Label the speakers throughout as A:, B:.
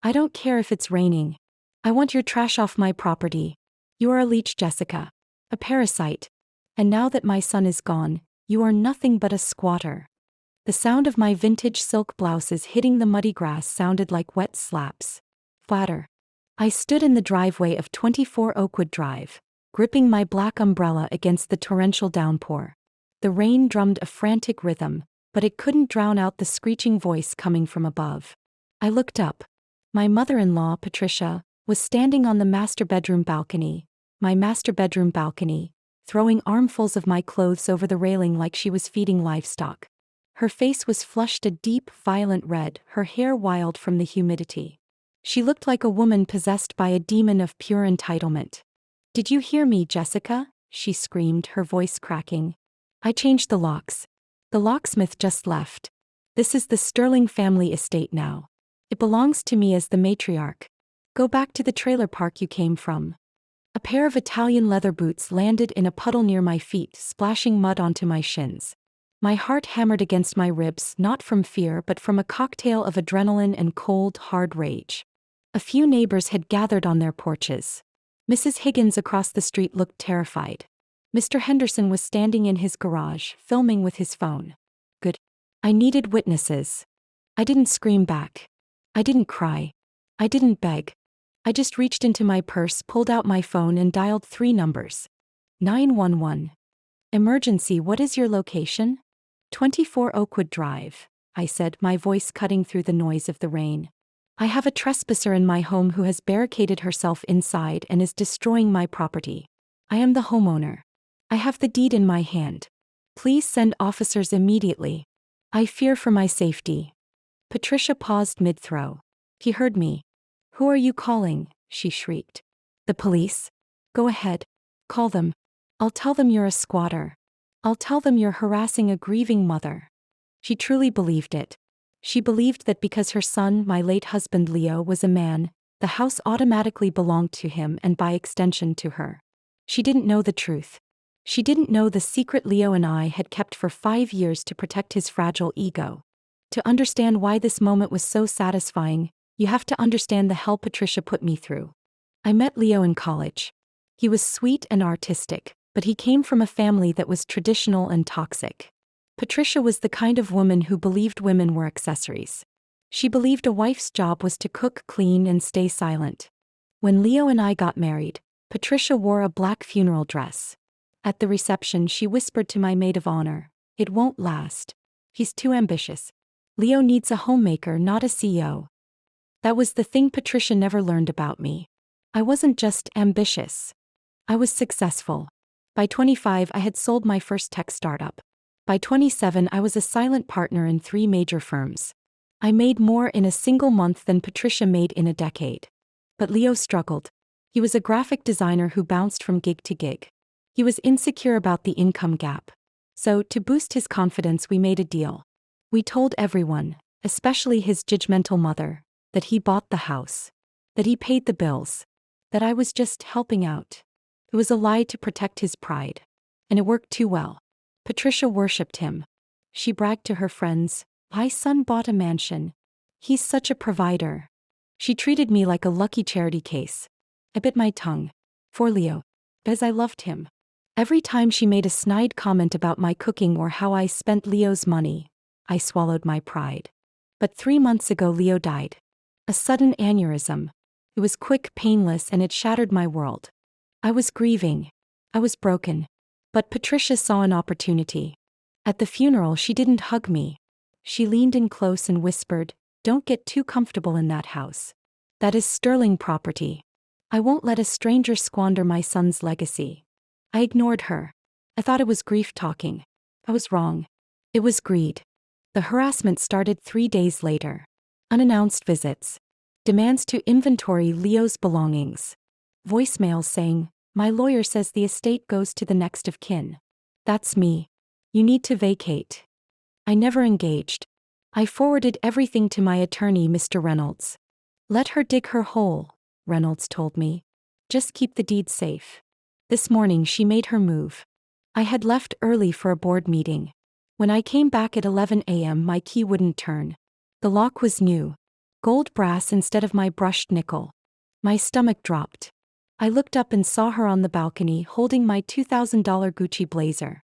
A: I don't care if it's raining. I want your trash off my property. You are a leech, Jessica. A parasite. And now that my son is gone, you are nothing but a squatter. The sound of my vintage silk blouses hitting the muddy grass sounded like wet slaps. Flatter. I stood in the driveway of 24 Oakwood Drive, gripping my black umbrella against the torrential downpour. The rain drummed a frantic rhythm, but it couldn't drown out the screeching voice coming from above. I looked up. My mother-in-law, Patricia, was standing on the master bedroom balcony, throwing armfuls of my clothes over the railing like she was feeding livestock. Her face was flushed a deep, violent red, her hair wild from the humidity. She looked like a woman possessed by a demon of pure entitlement. "Did you hear me, Jessica?" she screamed, her voice cracking. "I changed the locks. The locksmith just left. This is the Sterling family estate now. It belongs to me as the matriarch. Go back to the trailer park you came from." A pair of Italian leather boots landed in a puddle near my feet, splashing mud onto my shins. My heart hammered against my ribs, not from fear but from a cocktail of adrenaline and cold, hard rage. A few neighbors had gathered on their porches. Mrs. Higgins across the street looked terrified. Mr. Henderson was standing in his garage, filming with his phone. Good. I needed witnesses. I didn't scream back. I didn't cry. I didn't beg. I just reached into my purse, pulled out my phone and dialed 3 numbers. 911. Emergency, what is your location? 24 Oakwood Drive, I said, my voice cutting through the noise of the rain. I have a trespasser in my home who has barricaded herself inside and is destroying my property. I am the homeowner. I have the deed in my hand. Please send officers immediately. I fear for my safety. Patricia paused mid-throw. He heard me. Who are you calling? She shrieked. The police? Go ahead. Call them. I'll tell them you're a squatter. I'll tell them you're harassing a grieving mother. She truly believed it. She believed that because her son, my late husband Leo, was a man, the house automatically belonged to him and by extension to her. She didn't know the truth. She didn't know the secret Leo and I had kept for 5 years to protect his fragile ego. To understand why this moment was so satisfying, you have to understand the hell Patricia put me through. I met Leo in college. He was sweet and artistic, but he came from a family that was traditional and toxic. Patricia was the kind of woman who believed women were accessories. She believed a wife's job was to cook, clean, and stay silent. When Leo and I got married, Patricia wore a black funeral dress. At the reception, she whispered to my maid of honor, "It won't last. He's too ambitious. Leo needs a homemaker, not a CEO." That was the thing Patricia never learned about me. I wasn't just ambitious. I was successful. By 25, I had sold my first tech startup. By 27, I was a silent partner in 3 major firms. I made more in a single month than Patricia made in a decade. But Leo struggled. He was a graphic designer who bounced from gig to gig. He was insecure about the income gap. So, to boost his confidence, we made a deal. We told everyone, especially his judgmental mother, that he bought the house, that he paid the bills, that I was just helping out. It was a lie to protect his pride. And it worked too well. Patricia worshipped him. She bragged to her friends, "My son bought a mansion. He's such a provider." She treated me like a lucky charity case. I bit my tongue. For Leo. Because I loved him. Every time she made a snide comment about my cooking or how I spent Leo's money, I swallowed my pride. But 3 months ago Leo died. A sudden aneurysm. It was quick, painless, and it shattered my world. I was grieving. I was broken. But Patricia saw an opportunity. At the funeral, she didn't hug me. She leaned in close and whispered, "Don't get too comfortable in that house. That is Sterling property. I won't let a stranger squander my son's legacy." I ignored her. I thought it was grief talking. I was wrong. It was greed. The harassment started 3 days later. Unannounced visits. Demands to inventory Leo's belongings. Voicemails saying, "My lawyer says the estate goes to the next of kin." That's me. You need to vacate. I never engaged. I forwarded everything to my attorney, Mr. Reynolds. "Let her dig her hole," Reynolds told me. "Just keep the deed safe." This morning she made her move. I had left early for a board meeting. When I came back at 11 a.m., my key wouldn't turn. The lock was new. Gold brass instead of my brushed nickel. My stomach dropped. I looked up and saw her on the balcony holding my $2,000 Gucci blazer.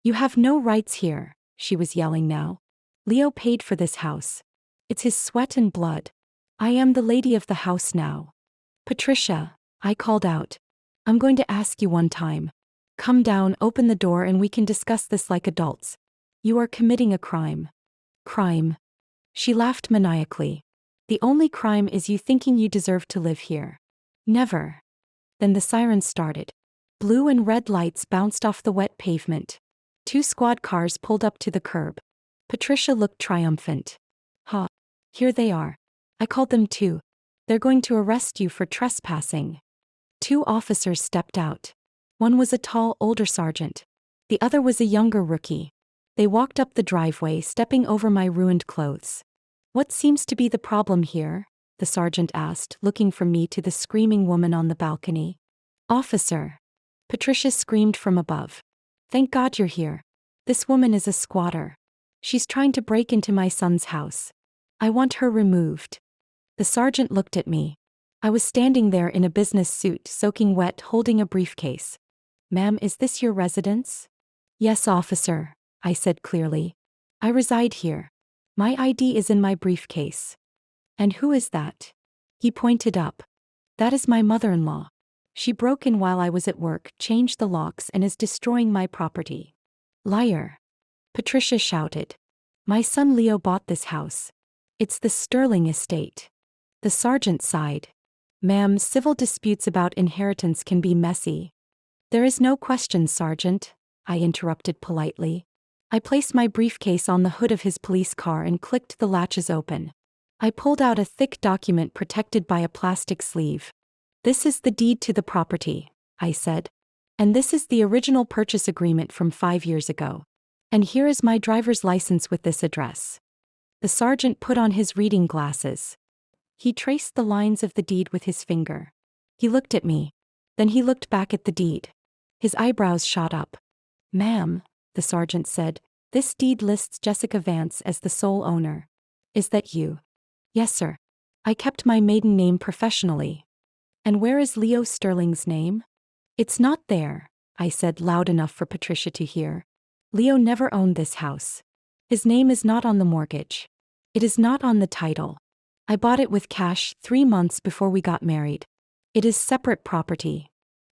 A: You have no rights here, she was yelling now. Leo paid for this house. It's his sweat and blood. I am the lady of the house now. Patricia, I called out. I'm going to ask you one time. Come down, open the door, and we can discuss this like adults. You are committing a crime. Crime. She laughed maniacally. The only crime is you thinking you deserve to live here. Never. Then the sirens started. Blue and red lights bounced off the wet pavement. 2 squad cars pulled up to the curb. Patricia looked triumphant. Ha. Here they are. I called them too. They're going to arrest you for trespassing. 2 officers stepped out. One was a tall, older sergeant. The other was a younger rookie. They walked up the driveway, stepping over my ruined clothes. What seems to be the problem here? The sergeant asked, looking from me to the screaming woman on the balcony. Officer. Patricia screamed from above. Thank God you're here. This woman is a squatter. She's trying to break into my son's house. I want her removed. The sergeant looked at me. I was standing there in a business suit, soaking wet, holding a briefcase. Ma'am, is this your residence? Yes, officer, I said clearly. I reside here. My ID is in my briefcase. And who is that? He pointed up. That is my mother-in-law. She broke in while I was at work, changed the locks, and is destroying my property. Liar. Patricia shouted. My son Leo bought this house. It's the Sterling estate. The sergeant sighed. Ma'am, civil disputes about inheritance can be messy. There is no question, Sergeant, I interrupted politely. I placed my briefcase on the hood of his police car and clicked the latches open. I pulled out a thick document protected by a plastic sleeve. This is the deed to the property, I said. And this is the original purchase agreement from 5 years ago. And here is my driver's license with this address. The sergeant put on his reading glasses. He traced the lines of the deed with his finger. He looked at me. Then he looked back at the deed. His eyebrows shot up. Ma'am, the sergeant said, this deed lists Jessica Vance as the sole owner. Is that you? Yes, sir. I kept my maiden name professionally. And where is Leo Sterling's name? It's not there, I said loud enough for Patricia to hear. Leo never owned this house. His name is not on the mortgage. It is not on the title. I bought it with cash 3 months before we got married. It is separate property.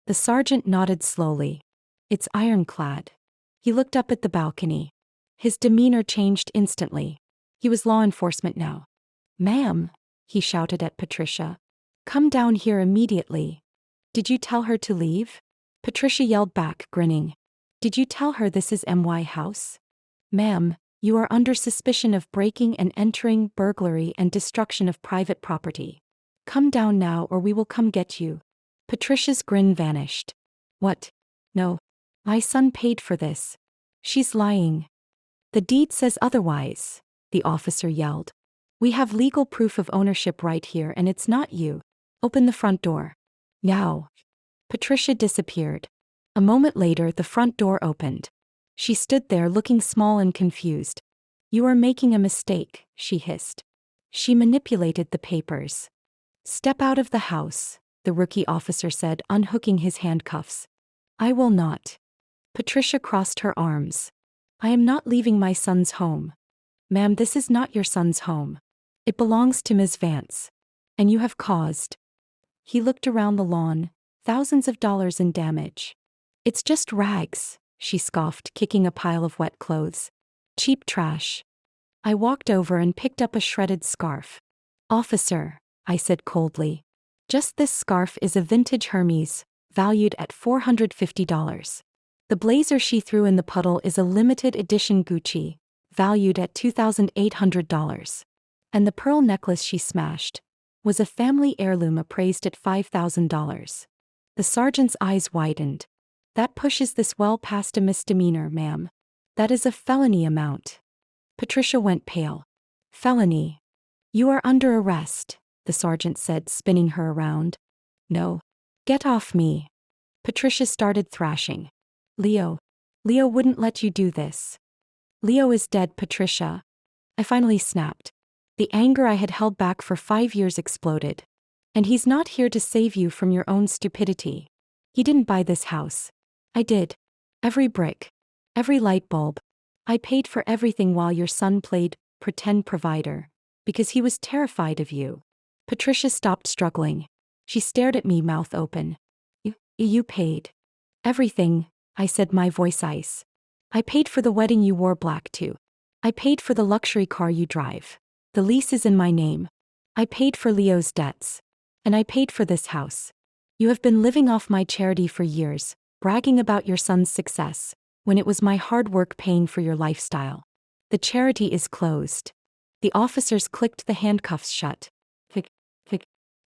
A: The sergeant nodded slowly. It's ironclad. He looked up at the balcony. His demeanor changed instantly. He was law enforcement now. Ma'am, he shouted at Patricia. Come down here immediately. Did you tell her to leave? Patricia yelled back, grinning. Did you tell her this is my house? Ma'am, you are under suspicion of breaking and entering, burglary, and destruction of private property. Come down now or we will come get you. Patricia's grin vanished. What? No. My son paid for this. She's lying. The deed says otherwise, the officer yelled. We have legal proof of ownership right here and it's not you. Open the front door. Now. Patricia disappeared. A moment later, the front door opened. She stood there looking small and confused. You are making a mistake, she hissed. She manipulated the papers. Step out of the house, the rookie officer said, unhooking his handcuffs. I will not. Patricia crossed her arms. I am not leaving my son's home. Ma'am, this is not your son's home. It belongs to Ms. Vance. And you have caused. He looked around the lawn, thousands of dollars in damage. It's just rags, she scoffed, kicking a pile of wet clothes. Cheap trash. I walked over and picked up a shredded scarf. Officer, I said coldly. Just this scarf is a vintage Hermes, valued at $450. The blazer she threw in the puddle is a limited edition Gucci, valued at $2,800. And the pearl necklace she smashed was a family heirloom appraised at $5,000. The sergeant's eyes widened. That pushes this well past a misdemeanor, ma'am. That is a felony amount. Patricia went pale. Felony. You are under arrest, the sergeant said, spinning her around. No. Get off me. Patricia started thrashing. Leo wouldn't let you do this. Leo is dead, Patricia. I finally snapped. The anger I had held back for 5 years exploded. And he's not here to save you from your own stupidity. He didn't buy this house. I did. Every brick. Every light bulb. I paid for everything while your son played pretend provider. Because he was terrified of you. Patricia stopped struggling. She stared at me, mouth open. You paid. Everything, I said, my voice ice. I paid for the wedding you wore black to. I paid for the luxury car you drive. The lease is in my name. I paid for Leo's debts. And I paid for this house. You have been living off my charity for years, bragging about your son's success, when it was my hard work paying for your lifestyle. The charity is closed. The officers clicked the handcuffs shut.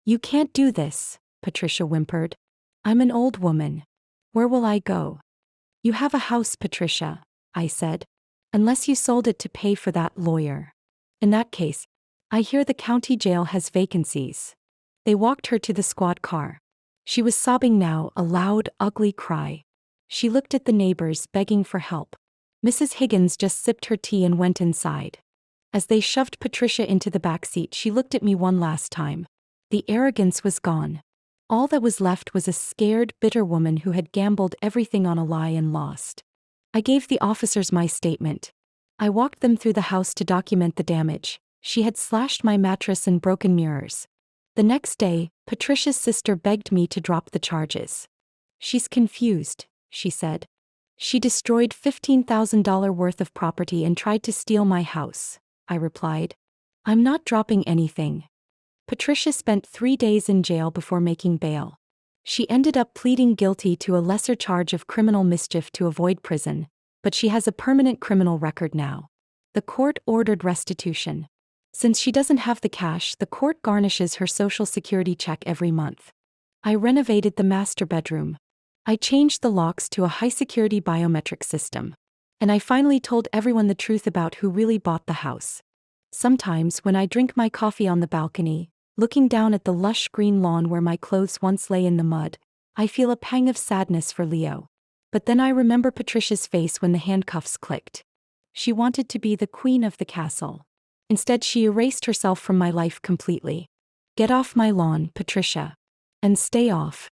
A: You can't do this, Patricia whimpered. I'm an old woman. Where will I go? You have a house, Patricia, I said. Unless you sold it to pay for that lawyer. In that case, I hear the county jail has vacancies. They walked her to the squad car. She was sobbing now, a loud, ugly cry. She looked at the neighbors, begging for help. Mrs. Higgins just sipped her tea and went inside. As they shoved Patricia into the back seat, she looked at me one last time. The arrogance was gone. All that was left was a scared, bitter woman who had gambled everything on a lie and lost. I gave the officers my statement. I walked them through the house to document the damage. She had slashed my mattress and broken mirrors. The next day, Patricia's sister begged me to drop the charges. She's confused, she said. She destroyed $15,000 worth of property and tried to steal my house, I replied. I'm not dropping anything. Patricia spent 3 days in jail before making bail. She ended up pleading guilty to a lesser charge of criminal mischief to avoid prison, but she has a permanent criminal record now. The court ordered restitution. Since she doesn't have the cash, the court garnishes her Social Security check every month. I renovated the master bedroom. I changed the locks to a high-security biometric system. And I finally told everyone the truth about who really bought the house. Sometimes, when I drink my coffee on the balcony, looking down at the lush green lawn where my clothes once lay in the mud, I feel a pang of sadness for Leo. But then I remember Patricia's face when the handcuffs clicked. She wanted to be the queen of the castle. Instead, she erased herself from my life completely. Get off my lawn, Patricia. And stay off.